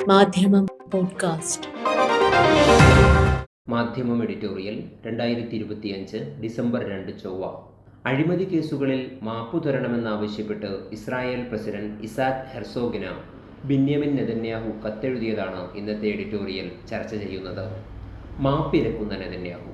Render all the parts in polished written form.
മാധ്യമം പോഡ്കാസ്റ്റ്. മാധ്യമം editorial 2025 December 2 ചൊവ്വ. അഴിമതി കേസുകളിൽ മാപ്പു തരണമെന്നാവശ്യപ്പെട്ട് ഇസ്രായേൽ പ്രസിഡന്റ് ഇസാക്ക് ഹെർസോഗിന് ബെന്യാമിൻ നെതന്യാഹു കത്തെഴുതിയതാണ് ഇന്നത്തെ എഡിറ്റോറിയൽ ചർച്ച ചെയ്യുന്നത്. മാപ്പിരക്കുന്ന നെതന്യാഹു.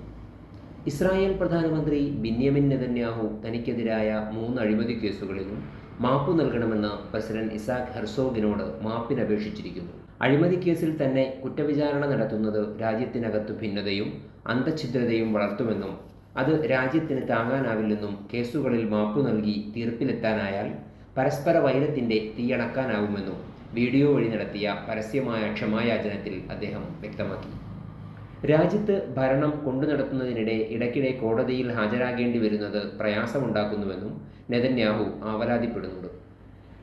ഇസ്രായേൽ പ്രധാനമന്ത്രി ബെന്യാമിൻ നെതന്യാഹു തനിക്കെതിരായ 3 അഴിമതി കേസുകളിലും മാപ്പു നൽകണമെന്ന് പ്രസിഡന്റ് ഇസാക്ക് ഹെർസോഗിനോട് മാപ്പിനപേക്ഷിച്ചിരിക്കുന്നു. അഴിമതി കേസിൽ തന്നെ കുറ്റവിചാരണ നടത്തുന്നത് രാജ്യത്തിനകത്തു ഭിന്നതയും അന്തഛിദ്രതയും വളർത്തുമെന്നും അത് രാജ്യത്തിന് താങ്ങാനാവില്ലെന്നും കേസുകളിൽ മാപ്പു നൽകി തീർപ്പിലെത്താനായാൽ പരസ്പര വൈരത്തിൻ്റെ തീയണക്കാനാവുമെന്നും വീഡിയോ വഴി നടത്തിയ പരസ്യമായ ക്ഷമായാചനത്തിൽ അദ്ദേഹം വ്യക്തമാക്കി. രാജ്യത്ത് ഭരണം കൊണ്ടു നടത്തുന്നതിനിടെ ഇടയ്ക്കിടെ കോടതിയിൽ ഹാജരാകേണ്ടി വരുന്നത് പ്രയാസമുണ്ടാക്കുന്നുവെന്നും നെതന്യാഹു ആവലാതിപ്പെടുന്നുണ്ട്.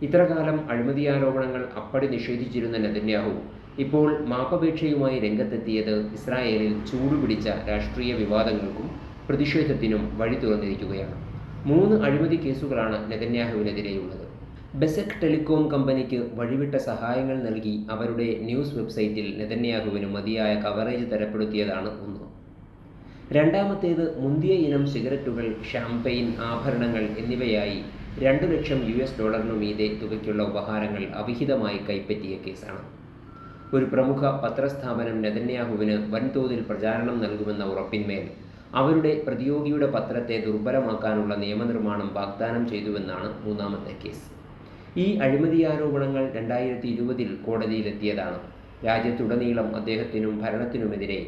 ഇത്രകാലം അഴിമതിയാരോപണങ്ങൾ അപ്പടി നിഷേധിച്ചിരുന്ന നെതന്യാഹു ഇപ്പോൾ മാപ്പപേക്ഷയുമായി രംഗത്തെത്തിയത് ഇസ്രായേലിൽ ചൂടുപിടിച്ച രാഷ്ട്രീയ വിവാദങ്ങൾക്കും പ്രതിഷേധത്തിനും വഴി തുറന്നിരിക്കുകയാണ്. 3 അഴിമതി കേസുകളാണ് നെതന്യാഹുവിനെതിരെയുള്ളത്. ബെസെക് ടെലികോം കമ്പനിക്ക് വഴിവിട്ട സഹായങ്ങൾ നൽകി അവരുടെ ന്യൂസ് വെബ്സൈറ്റിൽ നെതന്യാഹുവിന് മതിയായ കവറേജ് തരപ്പെടുത്തിയതാണ് ഒന്ന്. രണ്ടാമത്തേത് മുന്തിയ ഇനം സിഗരറ്റുകൾ, ഷാംപെയിൻ, ആഭരണങ്ങൾ എന്നിവയായി $2 ലക്ഷം മീതെ തുകയ്ക്കുള്ള ഉപഹാരങ്ങൾ അവിഹിതമായി കൈപ്പറ്റിയ കേസാണ്. ഒരു പ്രമുഖ പത്രസ്ഥാപനം നെതന്യാഹുവിന് വൻതോതിൽ പ്രചാരണം നൽകുമെന്ന ഉറപ്പിന്മേൽ അവരുടെ പ്രതിയോഗിയുടെ പത്രത്തെ ദുർബലമാക്കാനുള്ള നിയമനിർമ്മാണം വാഗ്ദാനം ചെയ്തുവെന്നാണ് മൂന്നാമത്തെ കേസ്. ഈ അഴിമതിയാരോപണങ്ങൾ 2020 കോടതിയിലെത്തിയതാണ്. രാജ്യത്തുടനീളം അദ്ദേഹത്തിനും ഭരണത്തിനുമെതിരെ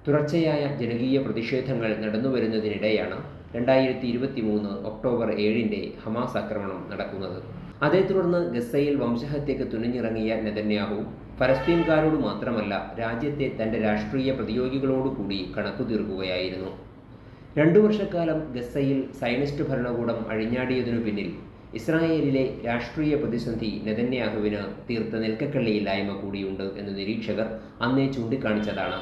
തുടർച്ചയായ ജനകീയ പ്രതിഷേധങ്ങൾ നടന്നുവരുന്നതിനിടെയാണ് 2023 ഒക്ടോബർ 7 ഹമാസ് ആക്രമണം നടക്കുന്നത്. അതേ തുടർന്ന് ഗസയിൽ വംശഹത്യയ്ക്ക് തുനിഞ്ഞിറങ്ങിയ നെതന്യാഹു ഫലസ്തീൻകാരോട് മാത്രമല്ല രാജ്യത്തെ തൻ്റെ രാഷ്ട്രീയ പ്രതിയോഗികളോടുകൂടി കണക്കു തീർക്കുകയായിരുന്നു. 2 വർഷക്കാലം ഗസയിൽ സയനിസ്റ്റ് ഭരണകൂടം അഴിഞ്ഞാടിയതിനു പിന്നിൽ ഇസ്രായേലിലെ രാഷ്ട്രീയ പ്രതിസന്ധി നെതന്യാഹുവിന് തീർത്ത നിൽക്കക്കള്ളിയില്ലായ്മ കൂടിയുണ്ട് എന്ന് നിരീക്ഷകർ അന്നേ ചൂണ്ടിക്കാണിച്ചതാണ്.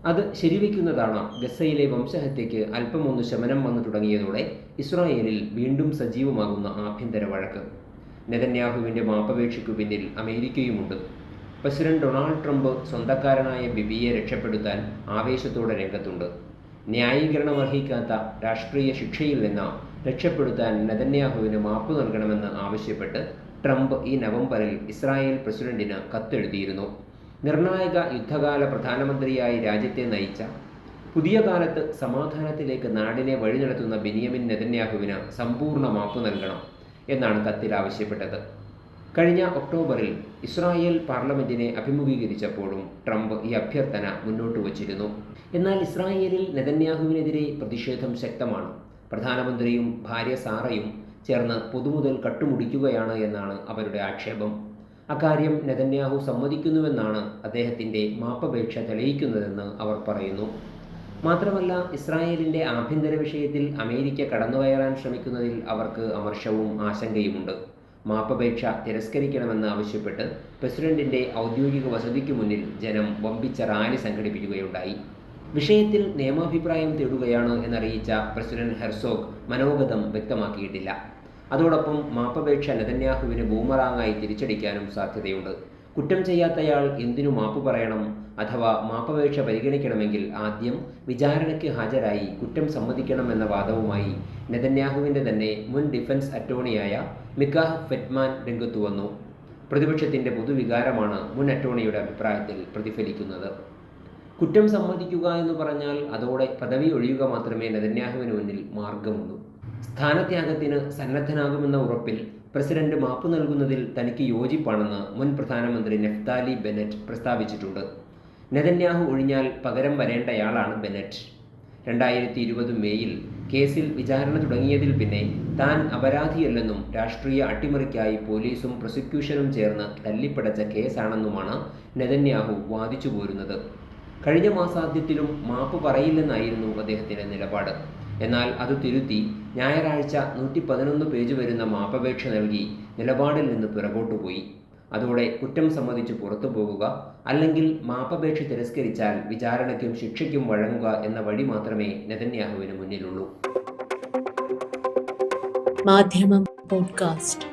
അത് ശരിവയ്ക്കുന്നതാണ് ഗസയിലെ വംശഹത്യയ്ക്ക് അല്പമൊന്ന് ശമനം വന്നു തുടങ്ങിയതോടെ ഇസ്രായേലിൽ വീണ്ടും സജീവമാകുന്ന ആഭ്യന്തര വഴക്ക്. നെതന്യാഹുവിൻ്റെ മാപ്പപേക്ഷയ്ക്കു പിന്നിൽ അമേരിക്കയുമുണ്ട്. പ്രസിഡന്റ് ഡൊണാൾഡ് ട്രംപ് സ്വന്തക്കാരനായ ബിബിയെ രക്ഷപ്പെടുത്താൻ ആവേശത്തോടെ രംഗത്തുണ്ട്. ന്യായീകരണമർഹിക്കാത്ത രാഷ്ട്രീയ ശിക്ഷയിൽ നിന്ന് രക്ഷപ്പെടുത്താൻ നെതന്യാഹുവിന് മാപ്പു നൽകണമെന്ന് ആവശ്യപ്പെട്ട് ട്രംപ് ഈ നവംബറിൽ ഇസ്രായേൽ പ്രസിഡന്റിന് കത്തെഴുതിയിരുന്നു. നിർണായക യുദ്ധകാല പ്രധാനമന്ത്രിയായി രാജ്യത്തെ നയിച്ച പുതിയ കാലത്ത് സമാധാനത്തിലേക്ക് നാടിനെ വഴി നടത്തുന്ന ബെന്യാമിൻ നെതന്യാഹുവിന് സമ്പൂർണ്ണ മാപ്പു നൽകണം എന്നാണ് കത്തിൽ ആവശ്യപ്പെട്ടത്. കഴിഞ്ഞ ഒക്ടോബറിൽ ഇസ്രായേൽ പാർലമെന്റിനെ അഭിമുഖീകരിച്ചപ്പോഴും ട്രംപ് ഈ അഭ്യർത്ഥന മുന്നോട്ട് വച്ചിരുന്നു. എന്നാൽ ഇസ്രായേലിൽ നെതന്യാഹുവിനെതിരെ പ്രതിഷേധം ശക്തമാണ്. പ്രധാനമന്ത്രിയും ഭാര്യ സാറയും ചേർന്ന് പൊതുമുതൽ കട്ടുമുടിക്കുകയാണ് എന്നാണ് അവരുടെ ആക്ഷേപം. അക്കാര്യം നെതന്യാഹു സമ്മതിക്കുന്നുവെന്നാണ് അദ്ദേഹത്തിൻ്റെ മാപ്പപേക്ഷ തെളിയിക്കുന്നതെന്ന് അവർ പറയുന്നു. മാത്രമല്ല ഇസ്രായേലിൻ്റെ ആഭ്യന്തര വിഷയത്തിൽ അമേരിക്ക കടന്നുകയറാൻ ശ്രമിക്കുന്നതിൽ അവർക്ക് അമർഷവും ആശങ്കയുമുണ്ട്. മാപ്പപേക്ഷ തിരസ്കരിക്കണമെന്ന് ആവശ്യപ്പെട്ട് പ്രസിഡന്റിൻ്റെ ഔദ്യോഗിക വസതിക്ക് മുന്നിൽ ജനം വമ്പിച്ച റാലി സംഘടിപ്പിക്കുകയുണ്ടായി. വിഷയത്തിൽ നിയമാഭിപ്രായം തേടുകയാണ് എന്നറിയിച്ച പ്രസിഡന്റ് ഹെർസോഗ് മനോഗതം വ്യക്തമാക്കിയിട്ടില്ല. അതോടൊപ്പം മാപ്പപേക്ഷ നെതന്യാഹുവിന് ബൂമറാങ്ങായി തിരിച്ചടിക്കാനും സാധ്യതയുണ്ട്. കുറ്റം ചെയ്യാത്തയാൾ എന്തിനു മാപ്പു പറയണം? അഥവാ മാപ്പപേക്ഷ പരിഗണിക്കണമെങ്കിൽ ആദ്യം വിചാരണയ്ക്ക് ഹാജരായി കുറ്റം സമ്മതിക്കണമെന്ന വാദവുമായി നെതന്യാഹുവിൻ്റെ തന്നെ മുൻ ഡിഫൻസ് അറ്റോർണിയായ മിക്കാഹ് ഫെറ്റ്മാൻ രംഗത്തു വന്നു. പ്രതിപക്ഷത്തിൻ്റെ പൊതുവികാരമാണ് മുൻ അറ്റോർണിയുടെ അഭിപ്രായത്തിൽ പ്രതിഫലിക്കുന്നത്. കുറ്റം സമ്മതിക്കുക എന്ന് പറഞ്ഞാൽ അതോടെ പദവി ഒഴിയുക മാത്രമേ നെതന്യാഹുവിന് മുന്നിൽ മാർഗമുള്ളൂ. സ്ഥാനത്യാഗത്തിന് സന്നദ്ധനാകുമെന്ന ഉറപ്പിൽ പ്രസിഡന്റ് മാപ്പു നൽകുന്നതിൽ തനിക്ക് യോജിപ്പാണെന്ന് മുൻ പ്രധാനമന്ത്രി നെഫ്താലി ബെനറ്റ് പ്രസ്താവിച്ചിട്ടുണ്ട്. നെതന്യാഹു ഒഴിഞ്ഞാൽ പകരം വരേണ്ടയാളാണ് ബെനറ്റ്. 2020 മേയിൽ കേസിൽ വിചാരണ തുടങ്ങിയതിൽ പിന്നെ താൻ അപരാധിയല്ലെന്നും രാഷ്ട്രീയ അട്ടിമറിക്കായി പോലീസും പ്രോസിക്യൂഷനും ചേർന്ന് തല്ലിപ്പടച്ച കേസാണെന്നുമാണ് നെതന്യാഹു വാദിച്ചു പോരുന്നത്. കഴിഞ്ഞ മാസാദ്യത്തിലും മാപ്പ് പറയില്ലെന്നായിരുന്നു അദ്ദേഹത്തിൻ്റെ നിലപാട്. എന്നാൽ അത് തിരുത്തി ഞായറാഴ്ച 111 പേജ് വരുന്ന മാപ്പപേക്ഷ നൽകി നിലപാടിൽ നിന്ന് പിറകോട്ടുപോയി. അതോടെ കുറ്റം സമ്മതിച്ച് പുറത്തു പോകുക, അല്ലെങ്കിൽ മാപ്പപേക്ഷ തിരസ്കരിച്ചാൽ വിചാരണയ്ക്കും ശിക്ഷയ്ക്കും വഴങ്ങുക എന്ന വഴി മാത്രമേ നെതന്യാഹുവിന് മുന്നിലുള്ളൂ. മാധ്യമം പോഡ്കാസ്റ്റ്.